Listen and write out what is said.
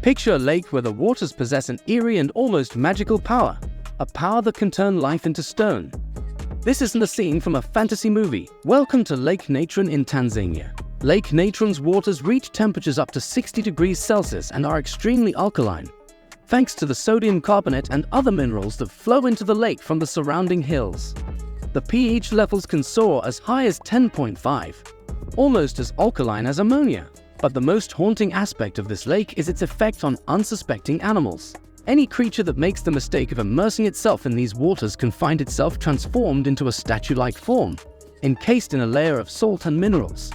Picture a lake where the waters possess an eerie and almost magical power, a power that can turn life into stone. This isn't a scene from a fantasy movie. Welcome to Lake Natron in Tanzania. Lake Natron's waters reach temperatures up to 60 degrees Celsius and are extremely alkaline, thanks to the sodium carbonate and other minerals that flow into the lake from the surrounding hills. The pH levels can soar as high as 10.5, almost as alkaline as ammonia. But the most haunting aspect of this lake is its effect on unsuspecting animals. Any creature that makes the mistake of immersing itself in these waters can find itself transformed into a statue-like form, encased in a layer of salt and minerals.